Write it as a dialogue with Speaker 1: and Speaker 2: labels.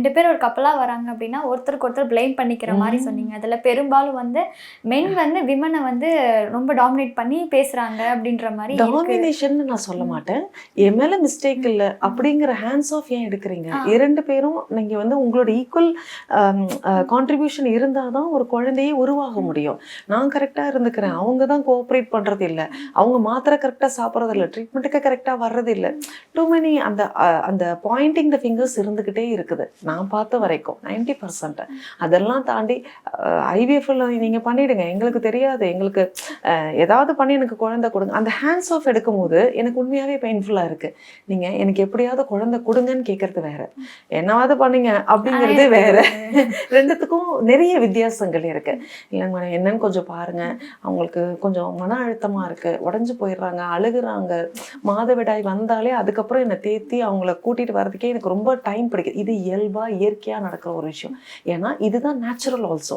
Speaker 1: 2 பேர் ஒரு கப்பலா வராங்க அப்படின்னா ஒருத்தருக்கு ஒருத்தர் ப்ளேம் பண்ணிக்கிற மாதிரி சொன்னீங்க. அதுல பெரும்பாலும் வந்து மென் வந்து விமனை வந்து ரொம்ப டாமினேட் பண்ணி பேசுறாங்க அப்படின்ற மாதிரி
Speaker 2: டாமினேஷன் நான் சொல்ல மாட்டேன். என் மேல மிஸ்டேக் இல்லை அப்படிங்கிற ஹேண்ட்ஸ் ஆஃப் ஏன் எடுக்கிறீங்க? 2 பேரும் நீங்க வந்து உங்களோட ஈக்குவல் கான்ட்ரிபியூஷன் இருந்தாதான் ஒரு குழந்தையே உருவாக முடியும். நான் கரெக்டா இருந்துக்கிறேன், அவங்க தான் கோஆப்ரேட் பண்றது இல்லை, அவங்க மாத்திரை கரெக்டா சாப்பிட்றது இல்லை, ட்ரீட்மெண்ட்டுக்கு கரெக்டா வர்றது இல்லை. டூ மெனி அந்த அந்த பாயிண்டிங் த ஃபிங்கர்ஸ் இருந்துகிட்டே இருக்குது நான் பார்த்த வரைக்கும் 90%. அதெல்லாம் தாண்டி ஐவிஎஃப்ல நீங்க பண்ணிடுங்க, எங்களுக்கு தெரியாது, எங்களுக்கு ஏதாவது பண்ணி எனக்கு குழந்தை கொடுங்க, அந்த ஹேண்ட்ஸ் ஆஃப் எடுக்கும் போது எனக்கு உண்மையாவே பெயின்ஃபுல்லா இருக்கு. நீங்க எனக்கு எப்படியாவது குழந்தை கொடுங்கன்னு கேட்கறது வேற, என்னவாவது பண்ணுங்க அப்படிங்கிறது வேற. ரெண்டுத்துக்கும் நிறைய வித்தியாசங்கள் இருக்கு. இல்லைங்க மேடம், என்னன்னு கொஞ்சம் பாருங்க, அவங்களுக்கு கொஞ்சம் மன அழுத்தமா இருக்கு, உடஞ்சு போயிடுறாங்க, அழுகுறாங்க, மாதவிடாய் வந்தாலே அதுக்கப்புறம் என்னை தேத்தி அவங்கள கூட்டிட்டு வர்றதுக்கே எனக்கு ரொம்ப டைம் பிடிக்குது. இது இயல்பா இயற்கையா நடக்கிற ஒரு விஷயம். ஏன்னா இதுதான் நேச்சுரல் ஆல்சோ.